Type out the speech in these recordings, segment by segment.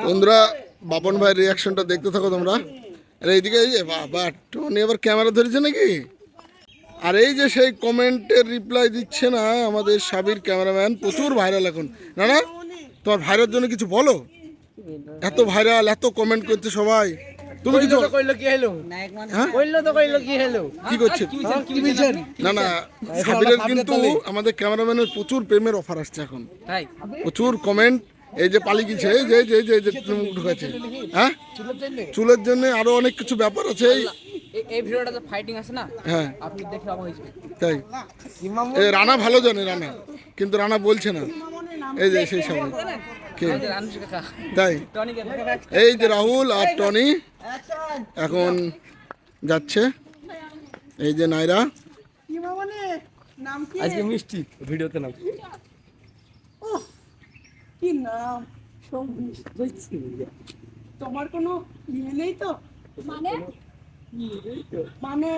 বন্ধুরা বাপন ভাইয়ের রিয়াকশনটা দেখতে থাকো তোমরা। আর এইদিকে এই যে বাবা টনি আবার ক্যামেরা ধরেছে নাকি। আর এই যে সেই কমেন্টের রিপ্লাই দিচ্ছে না আমাদের সাবির ক্যামেরাম্যান, প্রচুর ভাইরাল এখন। না না, তোমার ভাইরাল জন্য কিছু বলো। এত ভাইরাল, এত কমেন্ট করছে সবাই, তুমি কিছু কি করছে? না না, সাবিরের কিন্তু আমাদের ক্যামেরাম্যানের প্রচুর প্রেমের অফার আসছে এখন, প্রচুর কমেন্ট। এই যে পালি গেছে, এই যে এই যে মুখ ঢুকাচ্ছে, হ্যাঁ চুলের জন্য আরো অনেক কিছু ব্যাপার আছে। এই ভিডিওটাতে ফাইটিং আছে না, হ্যাঁ আপনি দেখে অবাক হয়ে যাবেন। তাই এই রানা ভালো জানে, রানা কিন্তু রানা বলছে না। এই যে সেই সবাই কে তাই, এই যে রাহুল আর টনি এখন যাচ্ছে। এই যে নাইরা, আজকে মিষ্টি ভিডিওতে নাম কি নাম? তোমার কোনো ইয়ে নেই তো? মানে মানে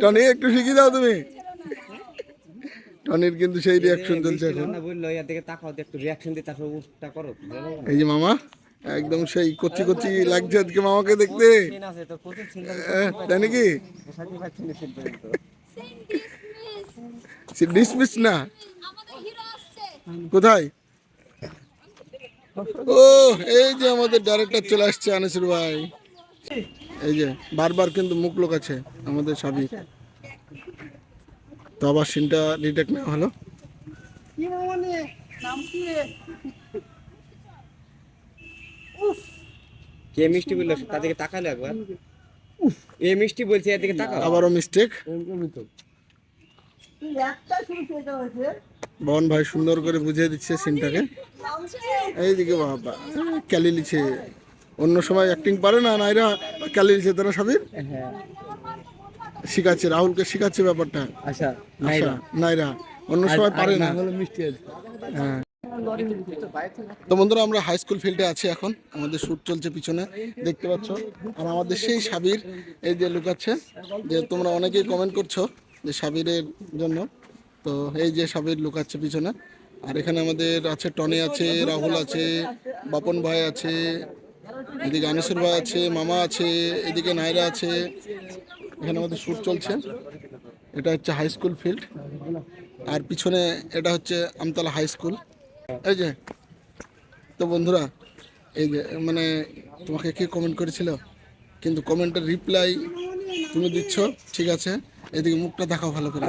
টনি একটু শিখিয়ে দাও তুমি। টনির কিন্তু সেই রিয়াকশন চলছে এখন। এই যে মামা একদম সেই কচি কচি লাগছে আজকে মামাকে দেখতে, তাই নাকি? ডিসমিস না, কোথায়? ও এই যে আমাদের ডাইরেক্টর চলে আসছে আনিসুর ভাই। এই যে বারবার কিন্তু মুখ লোক আছে আমাদের সাবি, তো আবার সিনটা ডিটেক্ট নেওয়া হলো। কে মিষ্টি বললো তাদেরকে তাকালো একবার, এ মিষ্টি বলছে এদিকে তাকাও, আবারও মিস্টেক। বন ভাই সুন্দর করে বুঝিয়ে দিচ্ছে সিনটাকে। এইদিকে বাবা ক্যালি লিছে, অন্য সময় অ্যাক্টিং পারে না নাইরা, ক্যালি লিছে তারা সাবির শিখাচ্ছে, রাহুলকে শিখাচ্ছে ব্যাপারটা। আচ্ছা নাইরা অন্য সময় পারে না। হ্যাঁ, তো বন্ধুরা আমরা হাই স্কুল ফিল্ডে আছি এখন, আমাদের শ্যুট চলছে পিছনে দেখতে পাচ্ছ। আর আমাদের সেই সাবির এই যে লুকাচ্ছে, যে তোমরা অনেকেই কমেন্ট করছো যে সাবিরের জন্য, তো এই যে সাবির লুকাচ্ছে পিছনে। আর এখানে আমাদের আছে টনি আছে, রাহুল আছে, বাপন ভাই আছে, এদিকে আনিসুর ভাই আছে, মামা আছে, এদিকে নাইরা আছে। এখানে আমাদের শ্যুট চলছে। এটা হচ্ছে হাই স্কুল ফিল্ড, আর পিছনে এটা হচ্ছে আমতলা হাই স্কুল। এই যে তো বন্ধুরা, এই যে মানে তোমাকে কে কমেন্ট করেছিল, কিন্তু কমেন্টের রিপ্লাই তুমি দিচ্ছ, ঠিক আছে। এদিকে মুখটা দেখাও ভালো করে,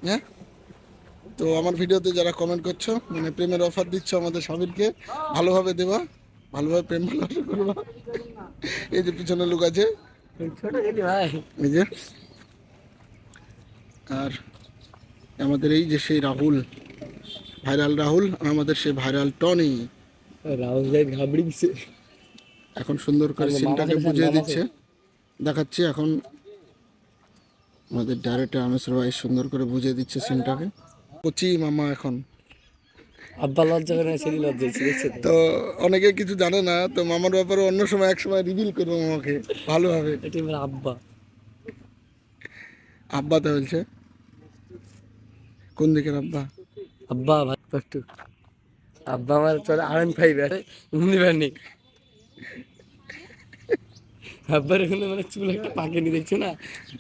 হ্যাঁ। তো আমার ভিডিওতে যারা কমেন্ট করছো, মানে প্রেমের অফার দিচ্ছ আমাদের সাবিরকে, ভালোভাবে দেবা, ভালোভাবে প্রেম ভালোবাসা করবা। এই যে পিছনে লোক আছে, এই যে। আর আমাদের এই যে সেই রাহুল, ভাইরাল রাহুল, আর আমাদের সেই ভাইরাল টনি। রাহুল ভাই ঘাবড়ি গেছে এখন সুন্দর করে সিনটাকে বুঝিয়ে দিচ্ছে, দেখাচ্ছি এখন আমাদের ডাইরেক্টর আনিসুর ভাই সুন্দর করে বুঝিয়ে দিচ্ছে সিনটাকে। কচি মামা এখন আব্বা লজ্জা করে ছেলে লজ্জা ছেড়েছে, তো অনেকে কিছু জানে না, তো মামার ব্যাপারে অন্য সময় এক সময় রিভিল করবো মামাকে ভালোভাবে। এটা আমার আব্বা, আব্বা তো বলছে, কোন দিকের আব্বা? আব্বা ভাত পাট্টু, আব্বা আমার চলে R15 নেই। আব্বার এখানে মানে চুল একটা পাকেনি, দেখছো না?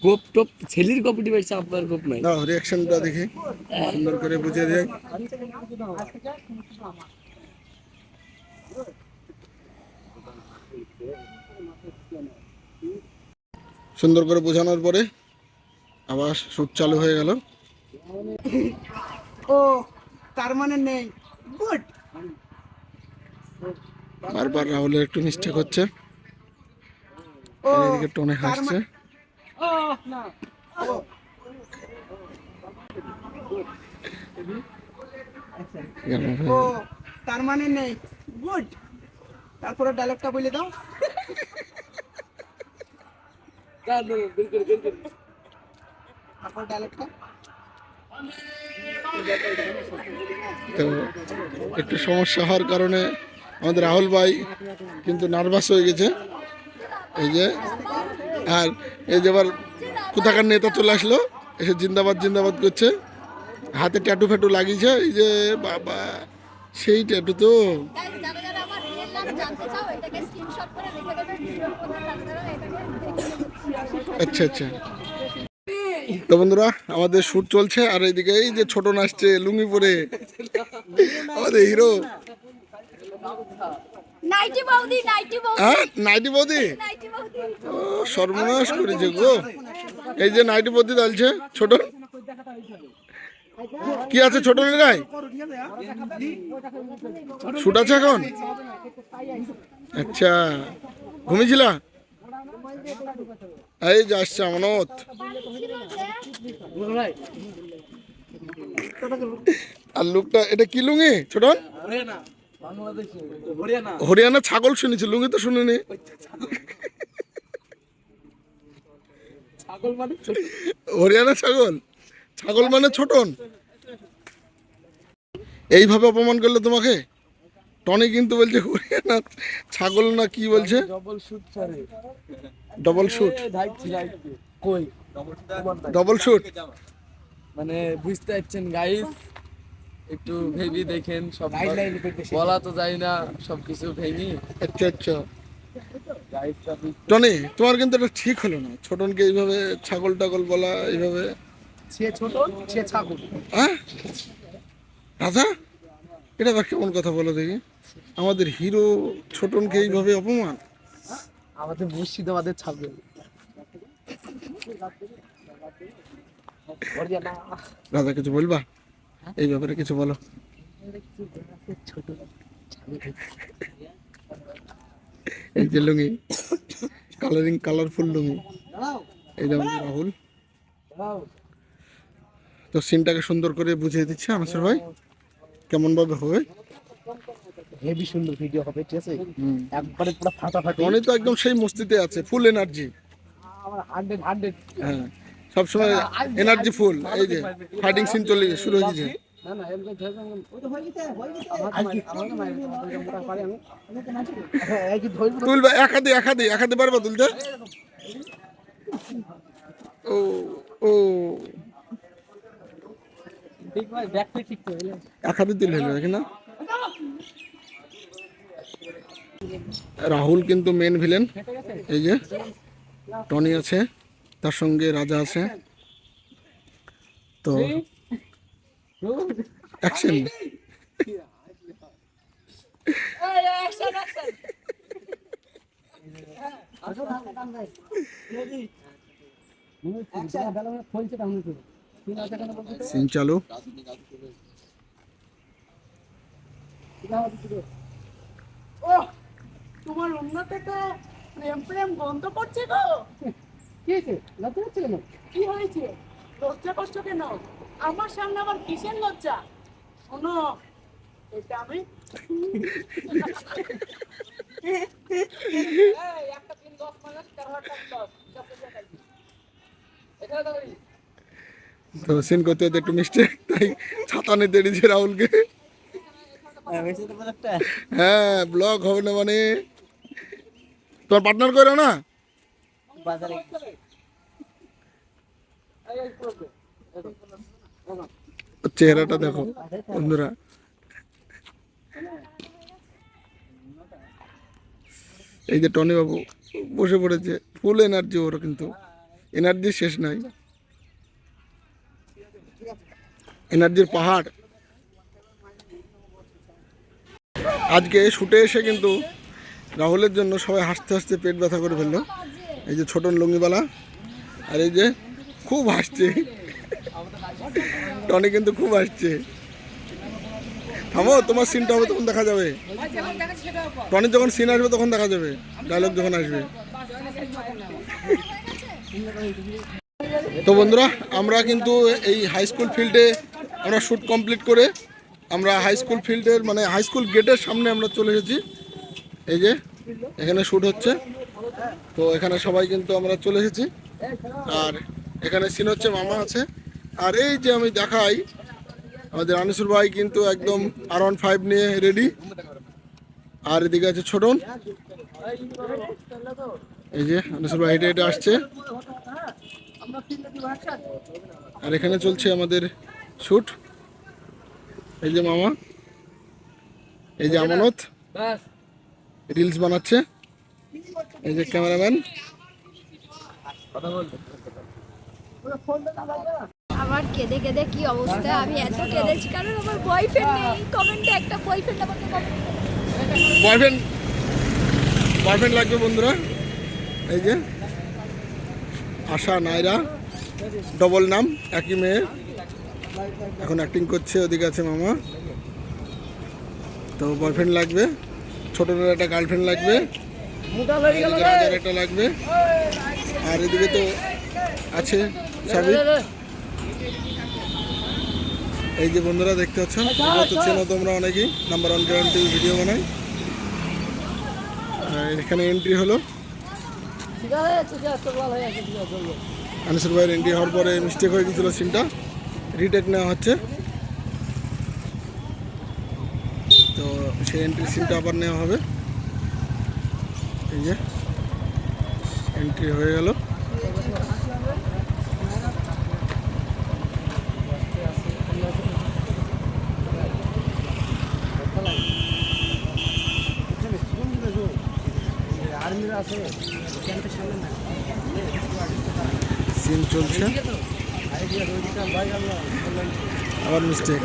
গোপ টোপ ছেলের গোপটি বেড়ছে, আব্বার গোপ নাই। না রিয়াকশনটা দেখে সুন্দর করে বুঝিয়ে দেয়। সুন্দর করে বোঝানোর পরে আবার শুট চালু হয়ে গেল। ও তার মানে নেই, গুড। বারবার রাহুলের একটু মিস্টেক হচ্ছে, এদিকে টনে হাসছে। ও না, ও তার মানে নেই, গুড। তারপরে ডায়লগটা বলে দাও। তারপর ডায়লগটা তো একটু সমস্যা হওয়ার কারণে আমাদের রাহুল ভাই কিন্তু নার্ভাস হয়ে গেছে। এই যে আর এই যে আবার কোথাকার নেতা চলে আসলো, এসে জিন্দাবাদ জিন্দাবাদ করছে, হাতে ট্যাটু ফ্যাটু লাগিয়েছে। এই যে বাবা, সেই ট্যাটু তো। যারা যারা আমার রিয়েল নাম জানতে চাও এটাকে স্ক্রিনশট করে রেখে দেবে ভিডিওর মধ্যে, তারা এটাকে দেখে নেবে। আচ্ছা আচ্ছা। তো বন্ধুরা, আমাদের শুট চলছে, আর এইদিকে এই যে ছোট নাচছে লুঙ্গি পরে, আমাদের হিরো। নাইটি বৌদি, নাইটি বৌদি, হ্যাঁ, নাইটি বৌদি। নাইটি বৌদি। ও, সর্বনাশ করেছে গো। এই যে নাইটি বৌদি চলছে। ছোট কি আছে ছোট গায়ে? শুট আছে এখন? আচ্ছা, ঘুমিয়েছিলা? এই যে আসছে আমানত। আর লোকটা, এটা কি লুঙ্গি ছোট? হরিয়ানা ছাগল শুনেছি, লুঙ্গি তো শুনিনি। হরিয়ানা ছাগল, ছাগল মানে ছোটন। এইভাবে অপমান করলে তোমাকে? টনি কিন্তু বলছে হরিয়ানা ছাগল না কি বলছে? ডবল শুট করে। ডবল শুট, কই ডবল শুট। মানে বুঝতে পারছেন গাইস, একটু ভেবে দেখেন। সব বলা তো যায় না সবকিছু ভেঙে। আচ্ছা আচ্ছা। গাইস টনি, তোমার কিন্তু এটা ঠিক হলো না, ছোটনকে এইভাবে ছাগল টাগল বলা, এইভাবে। সে ছোট, সে ছাগল। হ্যাঁ রাজা, এটা আবার কেমন কথা বলো দেখি? আমাদের হিরো ছোটনকে এইভাবে অপমান। আমাদের মুর্শিদাবাদের ছাগল। রাজা কিছু বলবা এই ব্যাপারে? কিছু বলো। এই যে লুঙ্গি, কালারফুল লুঙ্গি, এই যেমন রাহুল। তো সিনটাকে সুন্দর করে বুঝিয়ে দিচ্ছে আনসার ভাই, কেমন ভাবে হবে। হেভি সুন্দর ভিডিও হবে, ঠিক আছে? একবারে পুরো ফাটাফাটি। টনি তো একদম সেই মস্তিতে আছে, ফুল এনার্জি। আমার 100 হ্যাঁ, সবসময় এনার্জি ফুল। এই যে ফাইটিং সিন চলে শুরু হয়ে গেছে। না না, এমনি ধরবেন। মোটা পারে আমি। এই কি ধরব? তুলবা এক হাতে পারবা তুলতে? ও ও, ঠিক ভাই, ব্যাক থেকে ঠিক করে। এক হাতে তুলে হলো দেখি না। রাহুল কিন্তু মেন ভিলেন। এই যে টনি আছে, তার সঙ্গে রাজা আছে। তো অ্যাকশন। সিন চালু। তোমার উন্নত তো প্রেম প্রেম গন্ধ করছে গো। কি হয়েছে? লজ্জা হচ্ছে কেন? কি হয়েছে? লজ্জা করছো কেন? আমার সামনে আবার কিসের লজ্জা? শোনো, এটা আমি একটা 3-10 মানুষ 13 তো সিন করতে হতে একটু মিস্টেক, তাই ছাতা নিতে দিয়েছে রাহুলকে। হ্যাঁ, ব্লগ হবে না মানে? তোমার পার্টনার করো না? চেহারাটা দেখো বন্ধুরা। এই যে টনি বাবু বসে পড়েছে, ফুল এনার্জি ওর, কিন্তু এনার্জি শেষ নাই, এনার্জির পাহাড়। আজকে শুটে এসে কিন্তু রাহুলের জন্য সবাই হাসতে হাসতে পেট ব্যথা করে ফেললো। এই যে ছোটন লুঙ্গিওয়ালা, আর এই যে খুব হাসছে টনি, কিন্তু খুব হাসছে। থামো, তোমার সিনটা হবে তখন দেখা যাবে। টনি যখন সিন আসবে তখন দেখা যাবে, ডায়লগ যখন আসবে। তো বন্ধুরা, আমরা কিন্তু এই হাই স্কুল ফিল্ডে আমরা শ্যুট কমপ্লিট করে আমরা হাই স্কুল ফিল্ডের মানে হাই স্কুল গেটের সামনে আমরা চলে এসেছি। এই যে এখানে শ্যুট হচ্ছে, তো এখানে সবাই কিন্তু আমরা চলে এসেছি। আর এখানে সিন হচ্ছে, মামা আছে। আর এই যে আমি দেখাই, আমাদের আনিসুর ভাই কিন্তু একদম R15 নিয়ে রেডি। আর এদিকে আছে ছোটন, এই যে আনিসুল ভাই হেঁটে হেঁটে আসছে, আর এখানে চলছে আমাদের শুট। এই যে মামা, এই যে আমানত ব্যাস রিলস বানাচ্ছে, এই যে ক্যামেরাম্যান। আমার কেঁদে কেঁদে কি অবস্থা, আমি এত কেঁদেছি কারণ আমার বয়ফ্রেন্ড নেই। কমেন্টে একটা বয়ফ্রেন্ড আমাকে বয়ফ্রেন্ড বয়ফ্রেন্ড লাগবে বন্ধুরা। এই যে আশা নাইরা, ডবল নাম, একই মেয়ে, এখন অ্যাক্টিং করছে। ওদিকে আছে মামা, তো বয়ফ্রেন্ড লাগবে, ছোটটার একটা গার্লফ্রেন্ড লাগবে, এদিকে রাজার একটা লাগবে, আর এদিকে তো আছে সাবির। এই যে বন্ধুরা দেখতে পাচ্ছ, এগুলো তো চেনো তোমরা অনেকেই, নাম্বার 1 গ্যারান্টি ভিডিও বানাই। আর এখানে এন্ট্রি হলো আনিসুল ভাইয়ের এন্ট্রি হওয়ার পরে মিস্টেক হয়ে গেছিলো, সিনটা রিটেক নেওয়া হচ্ছে, তো সেই এন্ট্রি সিনটা আবার নেওয়া হবে। এই যে এন্ট্রি হয়ে গেল। সিন চলছে, আবার মিস্টেক।